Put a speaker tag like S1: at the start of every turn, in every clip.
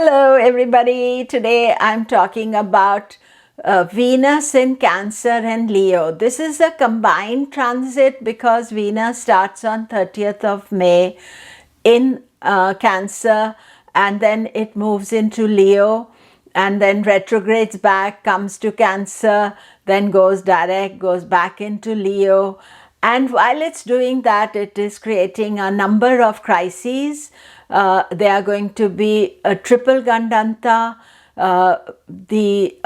S1: Hello everybody, today I'm talking about Venus in Cancer and Leo. This is a combined transit because Venus starts on 30th of May in Cancer and then it moves into Leo and then retrogrades back, comes to Cancer, then goes direct, goes back into Leo. And while it's doing that, it is creating a number of crises. They are going to be a triple Gandanta, the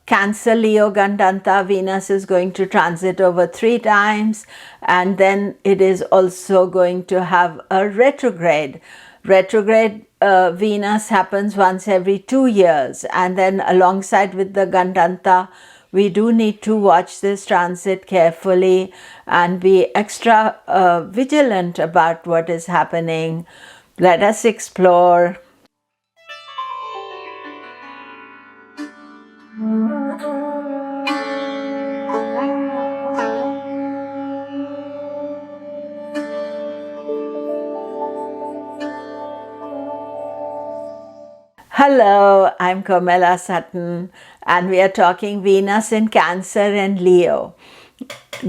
S1: Cancer Leo Gandanta. Venus is going to transit over 3 times, and then it is also going to have a retrograde. Retrograde Venus happens once every 2 years, and then alongside with the Gandanta, we do need to watch this transit carefully and be extra vigilant about what is happening. Let us explore. Hello, I'm Komilla Sutton and we are talking Venus in Cancer and Leo.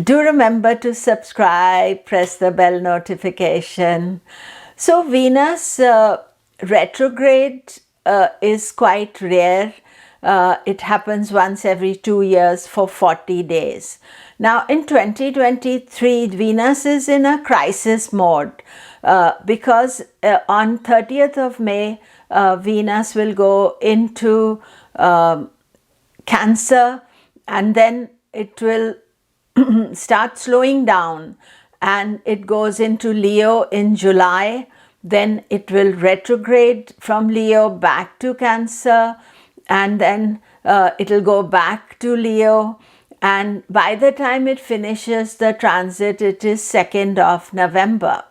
S1: Do remember to subscribe, press the bell notification. So Venus retrograde is quite rare. It happens once every 2 years for 40 days. Now in 2023, Venus is in a crisis mode because on 30th of May, Venus will go into Cancer and then it will start slowing down and it goes into Leo in July. Then it will retrograde from Leo back to Cancer and then it'll go back to Leo, and by the time it finishes the transit, it is 2nd of November.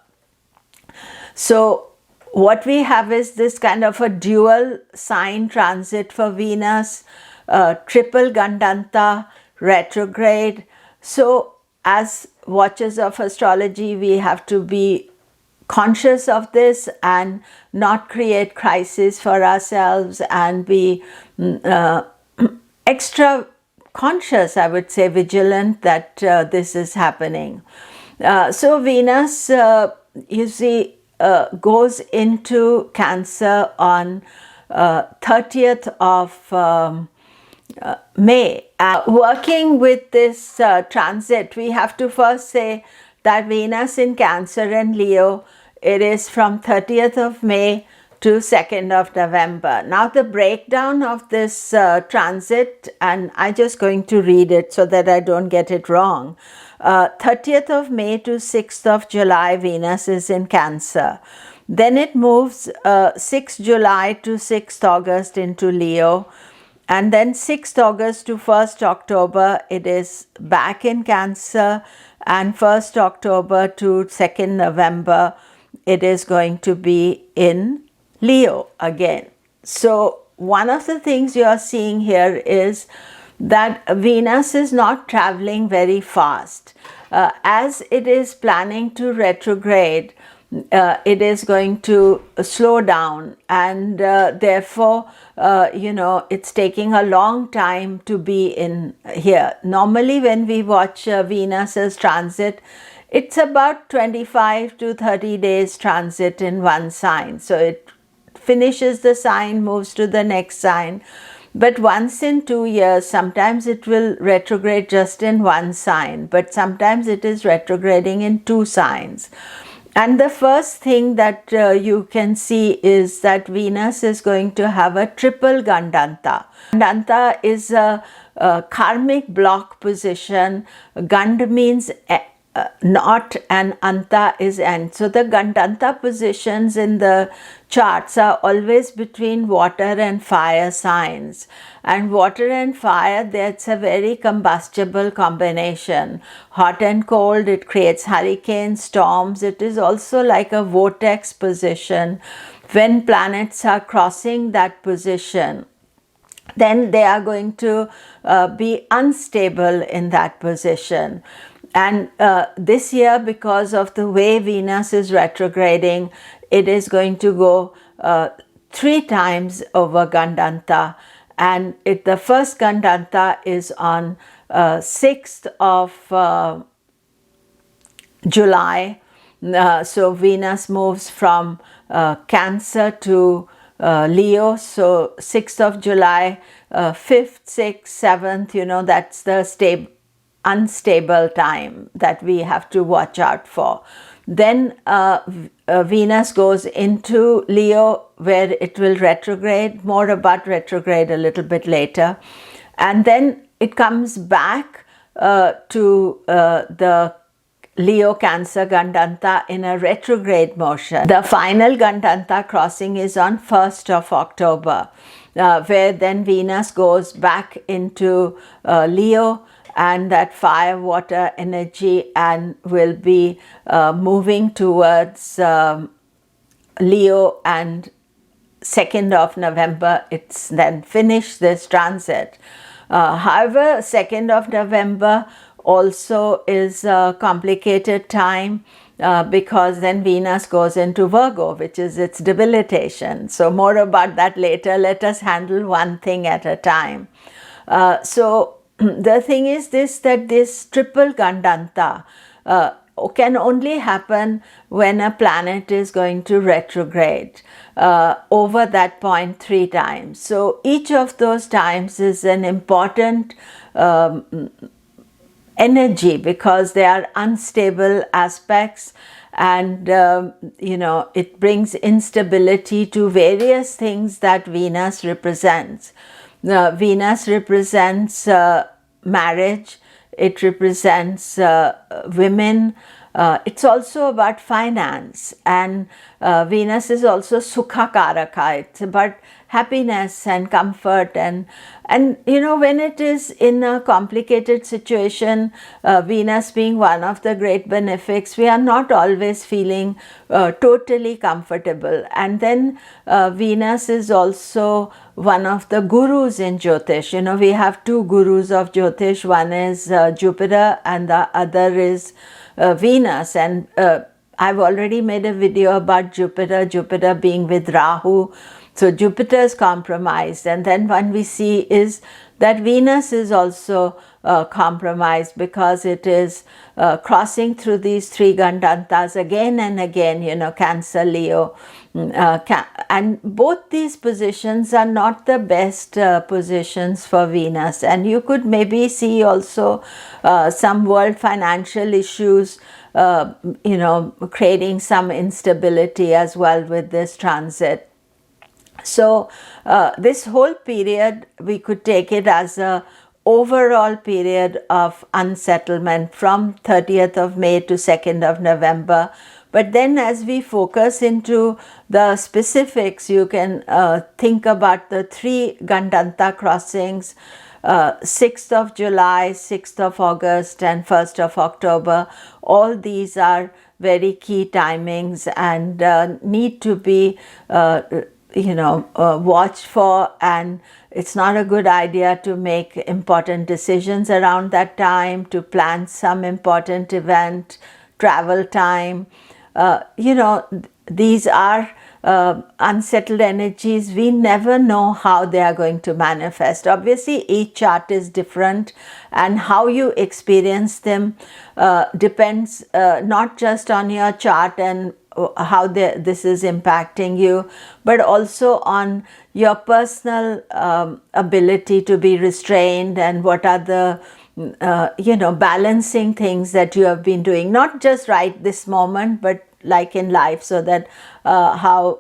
S1: So what we have is this kind of a dual sign transit for Venus, triple Gandanta retrograde. So as watchers of astrology, we have to be conscious of this and not create crisis for ourselves and be extra conscious, I would say, vigilant that this is happening. So Venus, you see, goes into Cancer on 30th of May. Working with this transit, we have to first say that Venus in Cancer and Leo, it is from 30th of May to 2nd of November. Now the breakdown of this transit, and I'm just going to read it so that I don't get it wrong. 30th of May to 6th of July, Venus is in Cancer. Then it moves 6th July to 6th August into Leo. And then 6th August to 1st October, it is back in Cancer. And 1st October to 2nd November, it is going to be in Leo again. So one of the things you are seeing here is that Venus is not traveling very fast. As it is planning to retrograde, it is going to slow down, and therefore, it's taking a long time to be in here. Normally, when we watch Venus's transit, it's about 25 to 30 days transit in one sign. So it finishes the sign, moves to the next sign. But once in 2 years, sometimes it will retrograde just in one sign, but sometimes it is retrograding in 2 signs. And the first thing that you can see is that Venus is going to have a triple Gandanta. Gandanta is a karmic block position. Gand means not, and anta is end. So the Gandanta positions in the charts are always between water and fire signs. And water and fire, that's a very combustible combination. Hot and cold, it creates hurricanes, storms. It is also like a vortex position. When planets are crossing that position, then they are going to be unstable in that position. And this year, because of the way Venus is retrograding, it is going to go 3 times over Gandanta, and the first Gandanta is on 6th of July. So Venus moves from Cancer to Leo, so 6th of July, 5th, 6th, 7th, that's the unstable time that we have to watch out for. Then Venus goes into Leo, where it will retrograde. More about retrograde a little bit later. And then it comes back to the Leo Cancer Gandanta in a retrograde motion. The final Gandanta crossing is on 1st of October, where then Venus goes back into Leo, and that fire water energy, and will be moving towards Leo, and 2nd of November it's then finished this transit. However, 2nd of November also is a complicated time because then Venus goes into Virgo, which is its debilitation. So more about that later. Let us handle one thing at a time. So the thing is that this triple Gandanta can only happen when a planet is going to retrograde over that point 3 times. So each of those times is an important energy, because they are unstable aspects, and it brings instability to various things that Venus represents. Venus represents marriage, it represents women, it's also about finance, and Venus is also Sukha Karaka, it's about happiness and comfort, and when it is in a complicated situation, Venus being one of the great benefics, we are not always feeling totally comfortable. And then Venus is also one of the gurus in Jyotish. We have 2 gurus of Jyotish, one is Jupiter and the other is Venus, and I've already made a video about Jupiter being with Rahu. So Jupiter is compromised, and then one we see is that Venus is also compromised, because it is crossing through these 3 Gandantas again and again, Cancer, Leo, and both these positions are not the best positions for Venus, and you could maybe see also some world financial issues, creating some instability as well with this transit. So this whole period, we could take it as a overall period of unsettlement from 30th of May to 2nd of November. But then as we focus into the specifics, you can think about the 3 Gandanta crossings, 6th of July, 6th of August, and 1st of October. All these are very key timings and need to be watched for, and it's not a good idea to make important decisions around that time, to plan some important event, travel time. These are unsettled energies. We never know how they are going to manifest. Obviously, each chart is different, and how you experience them depends not just on your chart and how this is impacting you, but also on your personal ability to be restrained, and what are the balancing things that you have been doing, not just right this moment, but like in life, so that how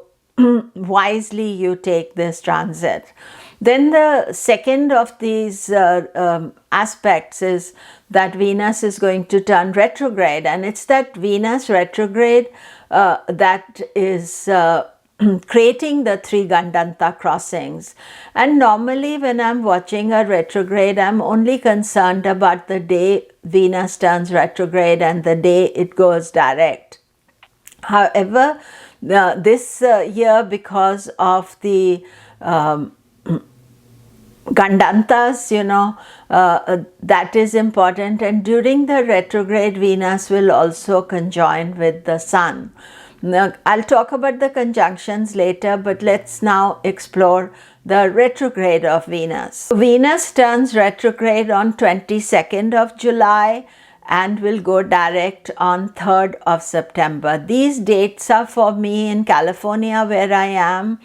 S1: wisely you take this transit. Then the second of these aspects is that Venus is going to turn retrograde, and it's that Venus retrograde that is creating the 3 Gandanta crossings. And normally when I'm watching a retrograde, I'm only concerned about the day Venus turns retrograde and the day it goes direct. However, this year, because of the Gandantas, that is important, and during the retrograde, Venus will also conjoin with the Sun. Now, I'll talk about the conjunctions later, but let's now explore the retrograde of Venus. Venus turns retrograde on 22nd of July and will go direct on 3rd of September. These dates are for me in California where I am.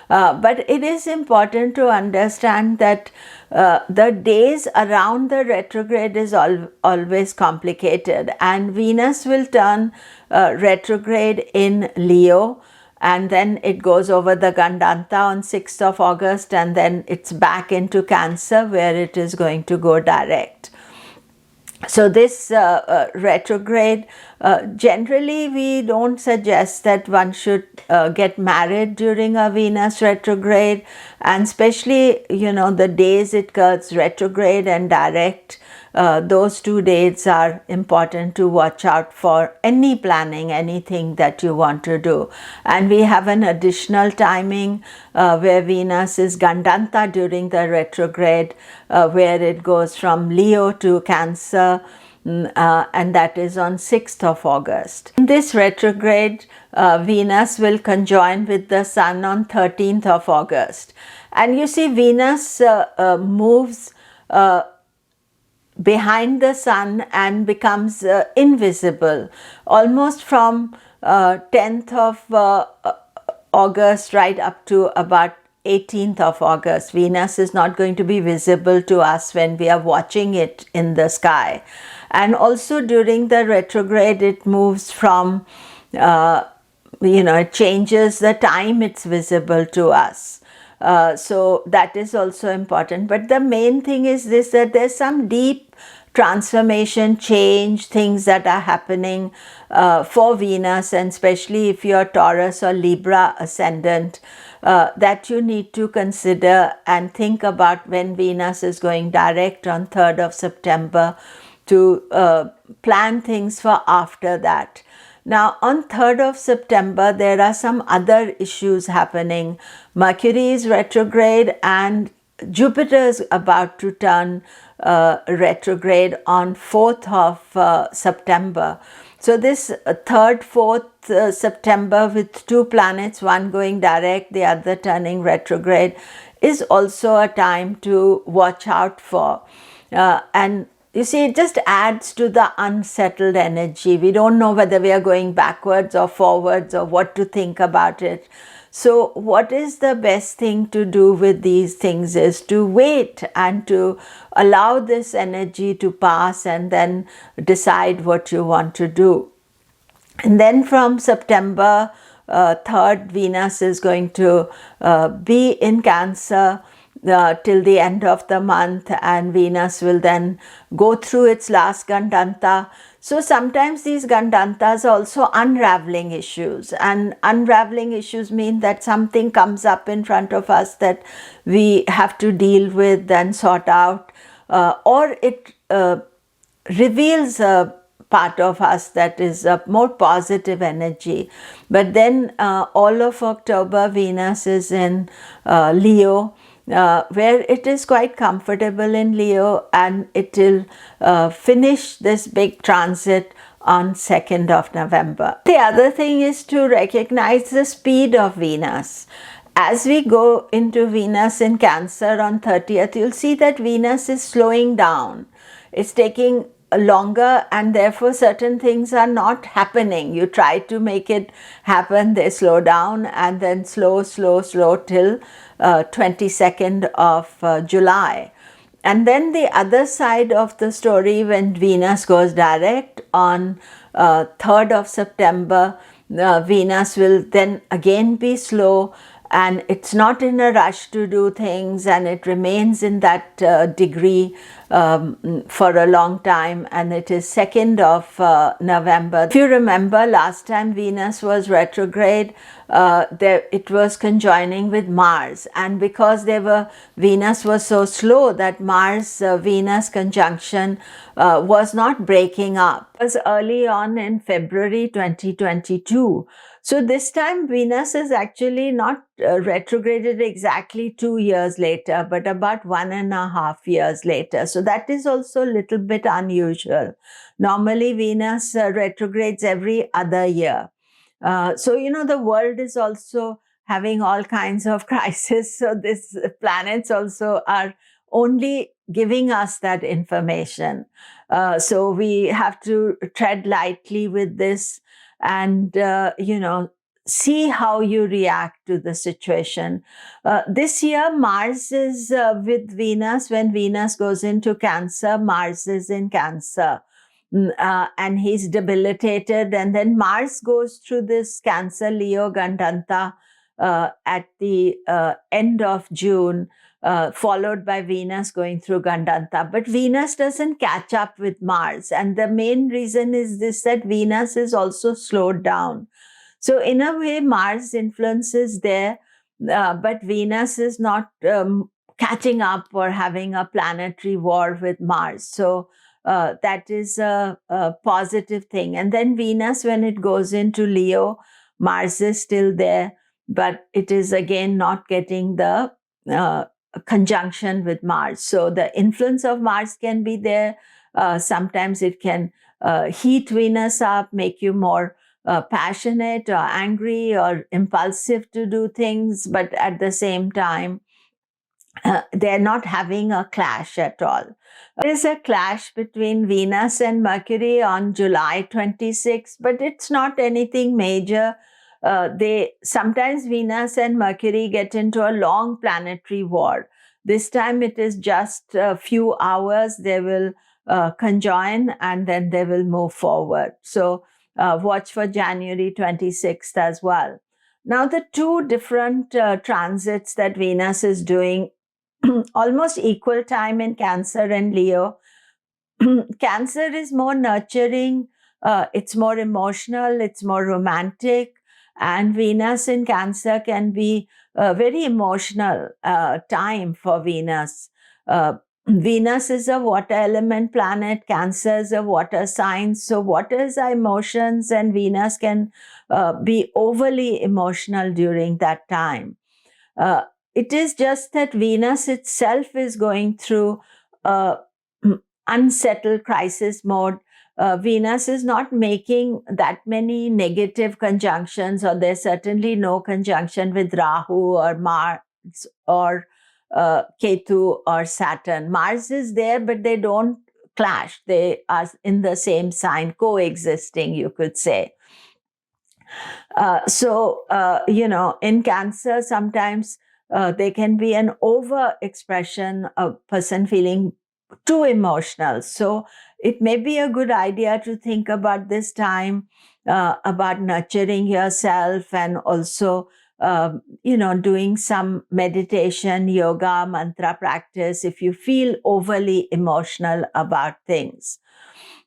S1: But it is important to understand that the days around the retrograde is always complicated, and Venus will turn retrograde in Leo, and then it goes over the Gandanta on 6th of August, and then it's back into Cancer where it is going to go direct. So this retrograde, generally we don't suggest that one should get married during a Venus retrograde, and especially, the days it goes retrograde and direct, those 2 dates are important to watch out for any planning, anything that you want to do. And we have an additional timing where Venus is Gandanta during the retrograde, where it goes from Leo to Cancer, and that is on 6th of August. In this retrograde, Venus will conjoin with the Sun on 13th of August. And you see, Venus moves behind the Sun and becomes invisible almost from 10th of August right up to about 18th of August. Venus is not going to be visible to us when we are watching it in the sky. And also during the retrograde, it moves from, it changes the time it's visible to us. So that is also important. But the main thing is this, that there's some deep transformation, change, things that are happening for Venus, and especially if you're Taurus or Libra ascendant, that you need to consider and think about when Venus is going direct on 3rd of September to plan things for after that. Now, on 3rd of September, there are some other issues happening. Mercury is retrograde and Jupiter is about to turn retrograde on 4th of September. So this 3rd, 4th September with 2 planets, one going direct, the other turning retrograde, is also a time to watch out for. And you see, it just adds to the unsettled energy. We don't know whether we are going backwards or forwards or what to think about it. So what is the best thing to do with these things is to wait and to allow this energy to pass and then decide what you want to do. And then from September 3rd, Venus is going to be in Cancer till the end of the month, and Venus will then go through its last Gandanta. So sometimes these Gandantas are also unraveling issues, and unraveling issues mean that something comes up in front of us that we have to deal with and sort out, or it reveals a part of us that is a more positive energy. But then all of October, Venus is in Leo, where it is quite comfortable in Leo, and it will finish this big transit on 2nd of November. The other thing is to recognize the speed of Venus. As we go into Venus in Cancer on 30th, you'll see that Venus is slowing down. It's taking longer, and therefore certain things are not happening. You try to make it happen, they slow down, and then slow till 22nd of July. And then the other side of the story, when Venus goes direct on 3rd of September, Venus will then again be slow, and it's not in a rush to do things, and it remains in that degree for a long time, and it is 2nd of November. If you remember, last time Venus was retrograde, it was conjoining with Mars, and because Venus was so slow, that Mars-Venus conjunction was not breaking up. It was early on in February 2022. So this time Venus is actually not retrograded exactly 2 years later, but about 1.5 years later. So that is also a little bit unusual. Normally Venus retrogrades every other year. So, the world is also having all kinds of crises. So these planets also are only giving us that information. So we have to tread lightly with this and, see how you react to the situation. This year, Mars is with Venus. When Venus goes into Cancer, Mars is in Cancer. And he's debilitated. And then Mars goes through this Cancer Leo Gandanta at the end of June, followed by Venus going through Gandanta. But Venus doesn't catch up with Mars. And the main reason is this, that Venus is also slowed down. So in a way, Mars influence is there, but Venus is not catching up or having a planetary war with Mars. So that is a positive thing. And then Venus, when it goes into Leo, Mars is still there, but it is again not getting the conjunction with Mars. So the influence of Mars can be there. Sometimes it can heat Venus up, make you more passionate or angry or impulsive to do things, but at the same time, they're not having a clash at all. There is a clash between Venus and Mercury on July 26th, but it's not anything major. Sometimes Venus and Mercury get into a long planetary war. This time it is just a few hours. They will conjoin and then they will move forward. So watch for January 26th as well. Now, the two different transits that Venus is doing almost equal time in Cancer and Leo. Cancer is more nurturing, it's more emotional, it's more romantic, and Venus in Cancer can be a very emotional time for Venus. Venus is a water element planet, Cancer is a water sign, so water is our emotions, and Venus can be overly emotional during that time. It is just that Venus itself is going through unsettled crisis mode. Venus is not making that many negative conjunctions, or there's certainly no conjunction with Rahu or Mars or Ketu or Saturn. Mars is there, but they don't clash. They are in the same sign, coexisting, you could say. In Cancer, sometimes there can be an over-expression of person feeling too emotional. So it may be a good idea to think about this time, about nurturing yourself, and also, doing some meditation, yoga, mantra practice if you feel overly emotional about things.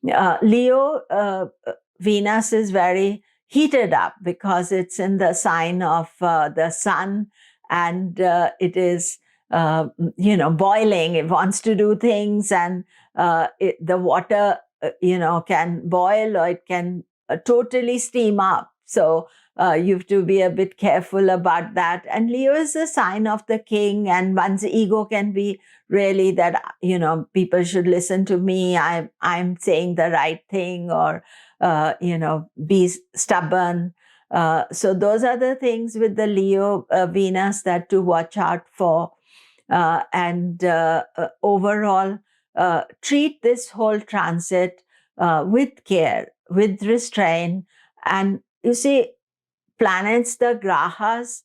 S1: Leo, Venus is very heated up because it's in the sign of the sun, and it is, boiling. It wants to do things, and the water, can boil, or it can totally steam up. So you have to be a bit careful about that. And Leo is a sign of the king, and one's ego can be really that, people should listen to me. I'm saying the right thing, or, be stubborn. So those are the things with the Leo Venus that to watch out for. Overall, treat this whole transit with care, with restraint. And you see, planets, the grahas,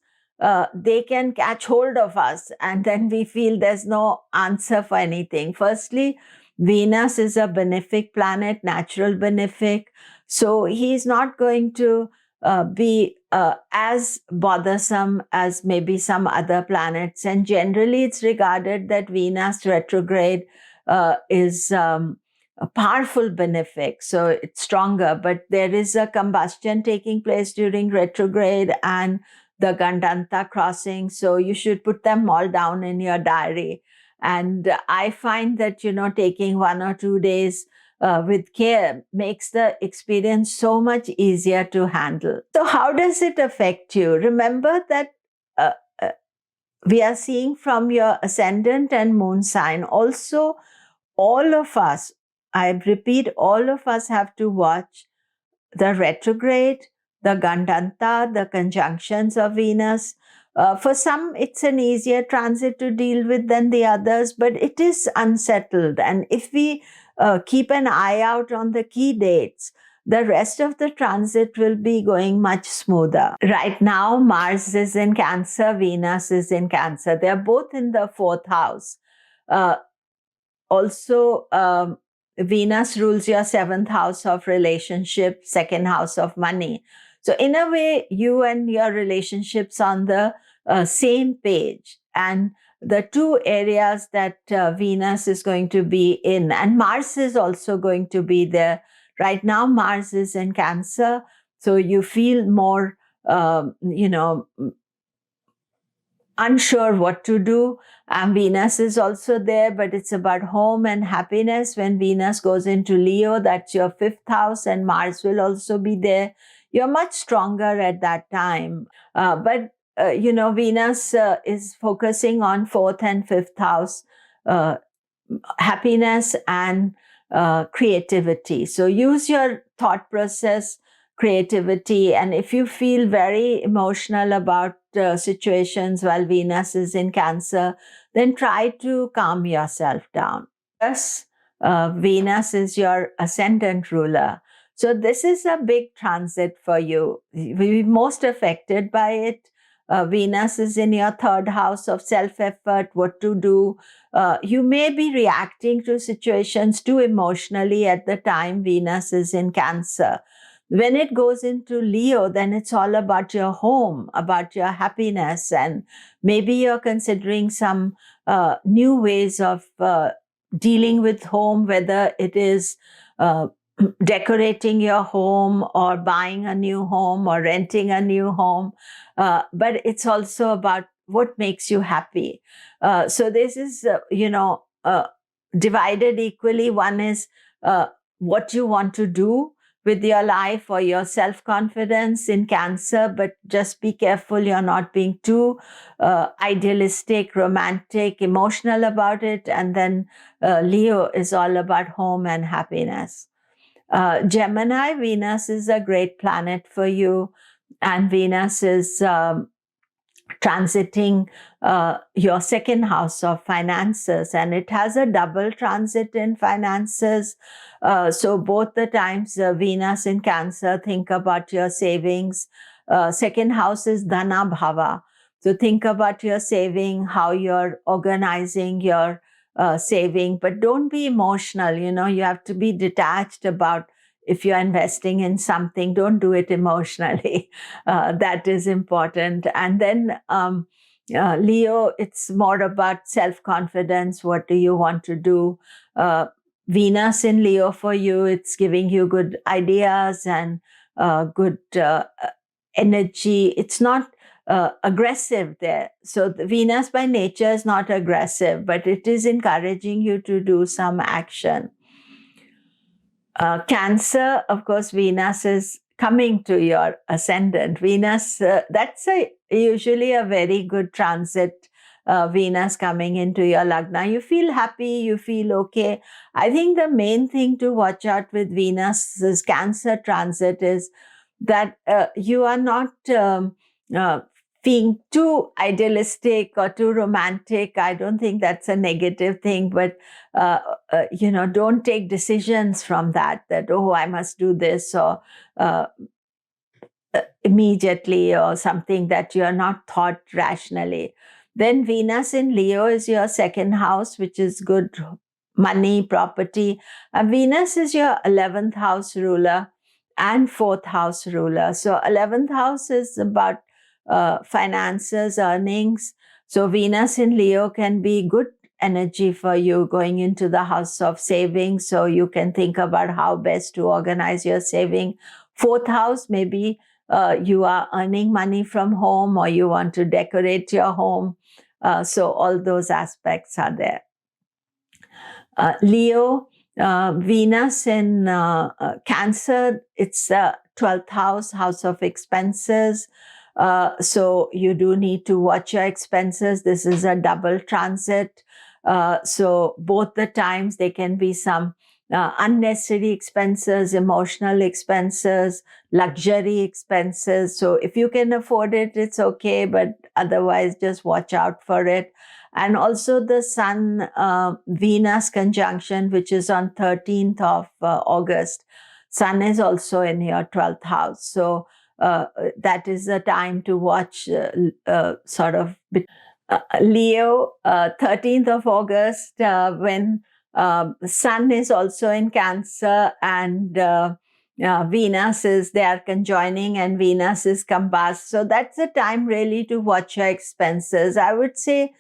S1: they can catch hold of us, and then we feel there's no answer for anything. Firstly, Venus is a benefic planet, natural benefic. So he's not going to be as bothersome as maybe some other planets. And generally, it's regarded that Venus retrograde is a powerful benefic, so it's stronger. But there is a combustion taking place during retrograde and the Gandanta crossing, so you should put them all down in your diary. And I find that, taking 1 or 2 days with care makes the experience so much easier to handle. So how does it affect you? Remember that we are seeing from your ascendant and moon sign. Also, all of us, I repeat, all of us have to watch the retrograde, the Gandanta, the conjunctions of Venus. For some, it's an easier transit to deal with than the others, but it is unsettled. And if we keep an eye out on the key dates, the rest of the transit will be going much smoother. Right now, Mars is in Cancer, Venus is in Cancer. They're both in the fourth house. Also, Venus rules your seventh house of relationship, second house of money. So in a way, you and your relationships on the same page. And the two areas that Venus is going to be in, and Mars is also going to be there. Right now, Mars is in Cancer. So you feel more, unsure what to do. And Venus is also there, but it's about home and happiness. When Venus goes into Leo, that's your fifth house, and Mars will also be there. You're much stronger at that time. But Venus is focusing on fourth and fifth house, happiness and creativity. So use your thought process, creativity, and if you feel very emotional about situations while Venus is in Cancer, then try to calm yourself down. Yes, Venus is your ascendant ruler. So this is a big transit for you. You'll be most affected by it. Venus is in your third house of self-effort, what to do. You may be reacting to situations too emotionally at the time Venus is in Cancer. When it goes into Leo, then it's all about your home, about your happiness, and maybe you're considering some new ways of dealing with home, whether it is decorating your home or buying a new home or renting a new home. But it's also about what makes you happy. So this is, divided equally. One is what you want to do with your life or your self-confidence in Cancer, but just be careful you're not being too idealistic, romantic, emotional about it. And then Leo is all about home and happiness. Gemini, Venus is a great planet for you, and Venus is transiting your second house of finances, and it has a double transit in finances. So both the times Venus in Cancer, think about your savings. Second house is Dhana Bhava. So think about your saving, how you're organizing your saving, but don't be emotional. You have to be detached about if you're investing in something, don't do it emotionally. That is important. And then Leo, it's more about self-confidence. What do you want to do? Venus in Leo for you, it's giving you good ideas and good energy. It's not aggressive there. So the Venus by nature is not aggressive, but it is encouraging you to do some action. Cancer, of course, Venus is coming to your ascendant. Venus, that's usually a very good transit. Venus coming into your lagna. You feel happy, you feel okay. I think the main thing to watch out with Venus's Cancer transit is that you are not being too idealistic or too romantic. I don't think that's a negative thing, but don't take decisions from that, oh, I must do this or immediately, or something that you are not thought rationally. Then Venus in Leo is your second house, which is good money, property. And Venus is your 11th house ruler and 4th house ruler. So 11th house is about finances, earnings. So Venus in Leo can be good energy for you going into the house of savings. So you can think about how best to organize your saving. 4th house, maybe you are earning money from home or you want to decorate your home. So all those aspects are there. Leo, Venus in Cancer, it's the 12th house of expenses. So you do need to watch your expenses. This is a double transit. So both the times there can be some unnecessary expenses, emotional expenses, luxury expenses. So if you can afford it, it's okay, but otherwise just watch out for it. And also the Sun Venus conjunction, which is on 13th of August. Sun is also in your 12th house. So that is the time to watch sort of Leo, 13th of August, when Sun is also in Cancer and Venus is, they are conjoining and Venus is combust. So that's the time really to watch your expenses. I would say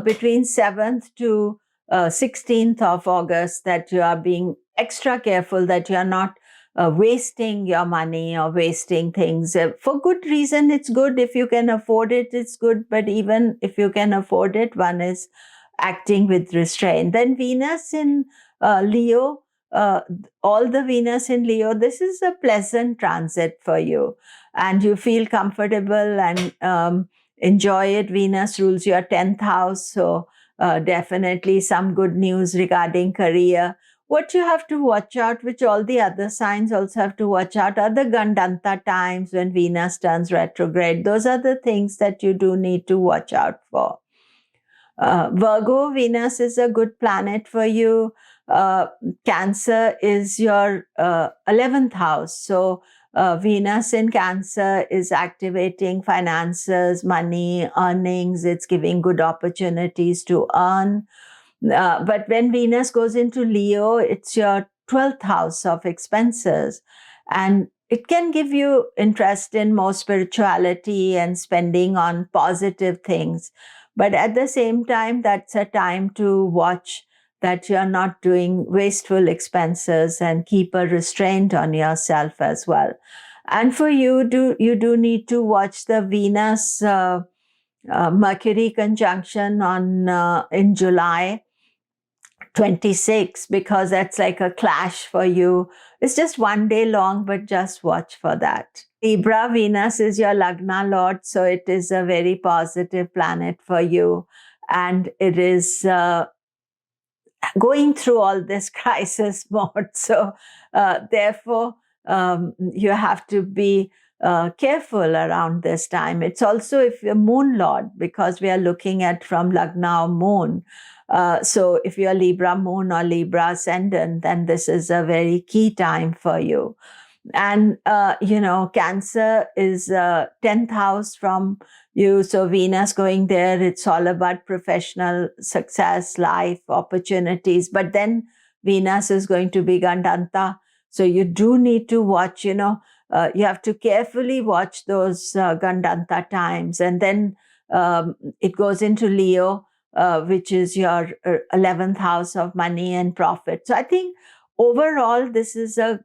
S1: between 7th to 16th of August that you are being extra careful, that you are not wasting your money or wasting things. For good reason, it's good. If you can afford it, it's good. But even if you can afford it, one is acting with restraint. Then Venus in Leo, all the Venus in Leo, this is a pleasant transit for you. And you feel comfortable and enjoy it. Venus rules your 10th house. So definitely some good news regarding career. What you have to watch out, which all the other signs also have to watch out, are the Gandanta times when Venus turns retrograde. Those are the things that you do need to watch out for. Virgo, Venus is a good planet for you. Cancer is your 11th house. So Venus in Cancer is activating finances, money, earnings. It's giving good opportunities to earn. But when Venus goes into Leo, it's your 12th house of expenses. And it can give you interest in more spirituality and spending on positive things. But at the same time, that's a time to watch that you're not doing wasteful expenses and keep a restraint on yourself as well. And for you do need to watch the Venus Mercury conjunction on in July 26, because that's like a clash for you. It's just one day long, but just watch for that. Libra, Venus is your Lagna Lord, so it is a very positive planet for you. And it is going through all this crisis mode. So therefore, you have to be careful around this time. It's also if you're Moon Lord, because we are looking at from Lagna or Moon. So if you're Libra Moon or Libra Ascendant, then this is a very key time for you. And, Cancer is 10th house from you. So Venus going there, it's all about professional success, life, opportunities. But then Venus is going to be Gandanta. So you do need to watch, you have to carefully watch those Gandanta times. And then it goes into Leo, which is your 11th house of money and profit. So I think overall, this is a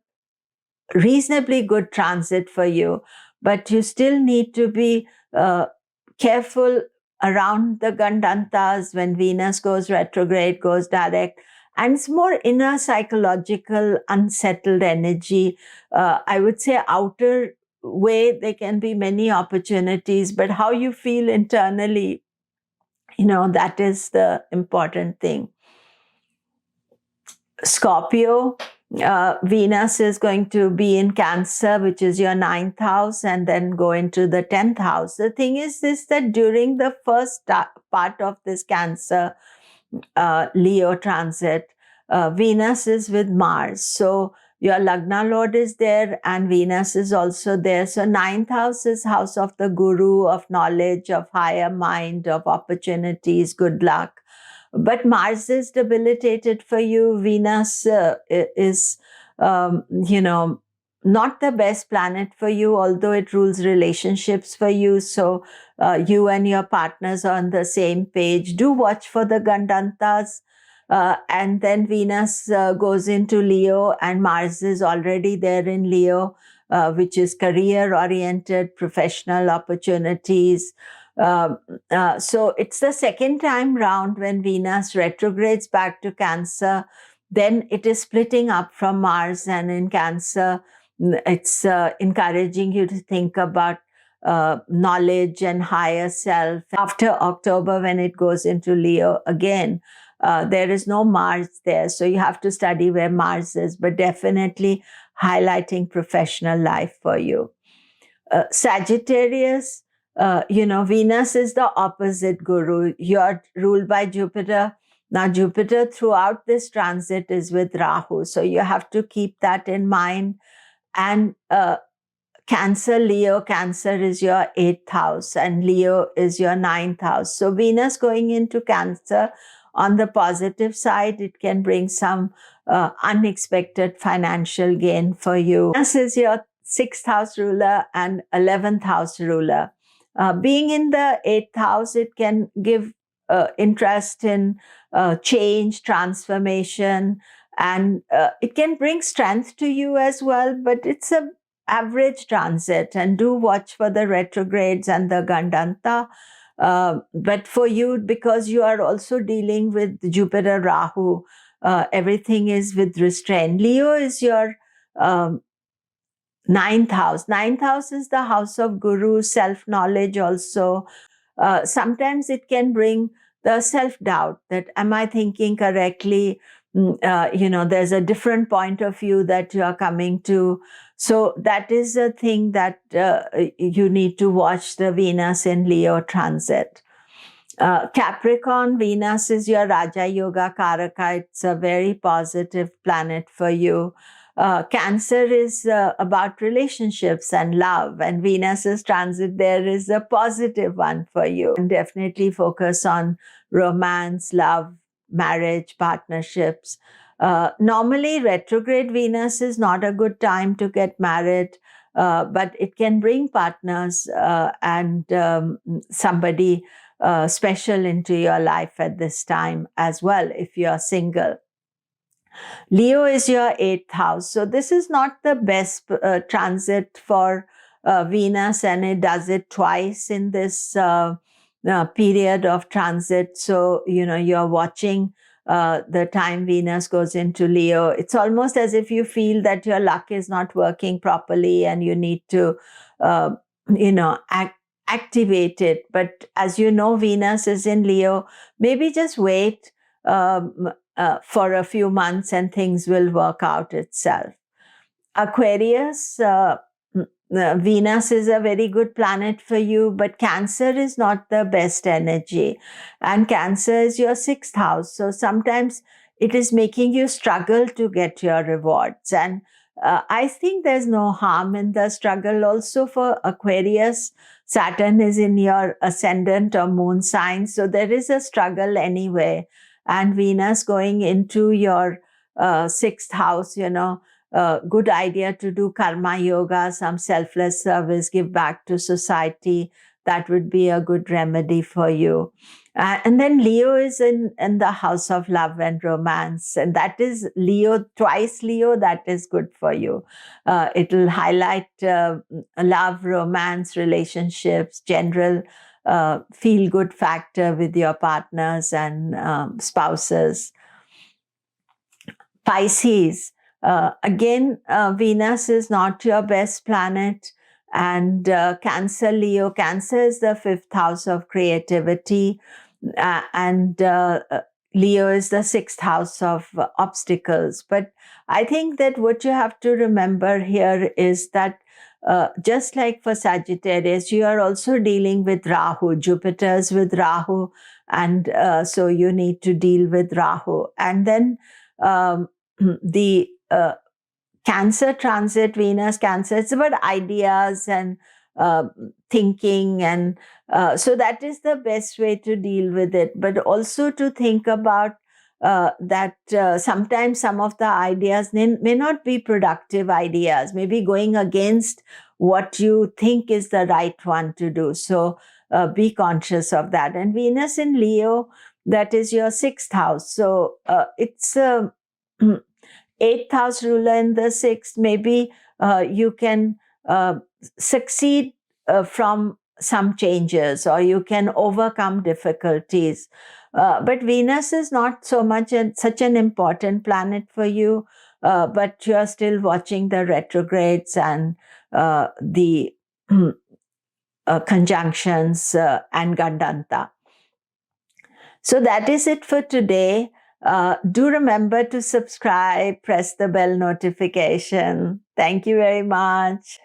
S1: reasonably good transit for you, but you still need to be careful around the Gandantas when Venus goes retrograde, goes direct, and it's more inner psychological, unsettled energy. I would say outer way, there can be many opportunities, but how you feel internally, that is the important thing. Scorpio, Venus is going to be in Cancer, which is your 9th house, and then go into the 10th house. The thing is this, that during the first part of this Cancer Leo transit, Venus is with Mars. So your Lagna Lord is there and Venus is also there. So 9th house is house of the guru, of knowledge, of higher mind, of opportunities, good luck. But Mars is debilitated for you. Venus is, not the best planet for you, although it rules relationships for you. So you and your partners are on the same page. Do watch for the Gandantas. And then Venus goes into Leo and Mars is already there in Leo, which is career-oriented, professional opportunities. So it's the second time round when Venus retrogrades back to Cancer. Then it is splitting up from Mars, and in Cancer, it's encouraging you to think about knowledge and higher self. After October, when it goes into Leo again, there is no Mars there, so you have to study where Mars is, but definitely highlighting professional life for you. Sagittarius, Venus is the opposite guru. You're ruled by Jupiter. Now, Jupiter throughout this transit is with Rahu, so you have to keep that in mind. And Cancer Leo, Cancer is your 8th house and Leo is your 9th house. So Venus going into Cancer, on the positive side, it can bring some unexpected financial gain for you. Venus is your 6th house ruler and 11th house ruler. Being in the 8th house, it can give interest in change, transformation, and it can bring strength to you as well, but it's a average transit, and do watch for the retrogrades and the Gandanta. But for you, because you are also dealing with Jupiter, Rahu, everything is with restraint. Leo is your 9th house. 9th house is the house of guru, self-knowledge also. Sometimes it can bring the self-doubt that, am I thinking correctly? There's a different point of view that you are coming to. So that is a thing that you need to watch the Venus in Leo transit. Capricorn, Venus is your Raja Yoga Karaka. It's a very positive planet for you. Cancer is about relationships and love, and Venus's transit there is a positive one for you. And definitely focus on romance, love, marriage, partnerships. Normally, retrograde Venus is not a good time to get married, but it can bring partners and somebody special into your life at this time as well, if you are single. Leo is your 8th house. So this is not the best transit for Venus, and it does it twice in this period of transit. So, you're watching the time Venus goes into Leo. It's almost as if you feel that your luck is not working properly and you need to, activate it. But as you know, Venus is in Leo. Maybe just wait for a few months and things will work out itself. Aquarius, Venus is a very good planet for you, but Cancer is not the best energy. And Cancer is your 6th house. So sometimes it is making you struggle to get your rewards. And I think there's no harm in the struggle. Also for Aquarius, Saturn is in your ascendant or moon sign. So there is a struggle anyway. And Venus going into your 6th house, good idea to do karma yoga, some selfless service, give back to society. That would be a good remedy for you. And then Leo is in the house of love and romance. And that is Leo, twice Leo, that is good for you. It will highlight love, romance, relationships, general feel-good factor with your partners and spouses. Pisces, again, Venus is not your best planet. And Cancer Leo, Cancer is the 5th house of creativity. And Leo is the 6th house of obstacles. But I think that what you have to remember here is that just like for Sagittarius, you are also dealing with Rahu. Jupiter's with Rahu, and so you need to deal with Rahu. And then the Cancer transit, Venus, Cancer, it's about ideas and thinking, and so that is the best way to deal with it. But also to think about that sometimes some of the ideas may not be productive ideas, maybe going against what you think is the right one to do. So be conscious of that. And Venus in Leo, that is your 6th house. So it's 8th house ruler in the 6th. Maybe you can succeed from some changes, or you can overcome difficulties. But Venus is not so much such an important planet for you, but you're still watching the retrogrades and the conjunctions and Gandanta. So that is it for today. Do remember to subscribe, press the bell notification. Thank you very much.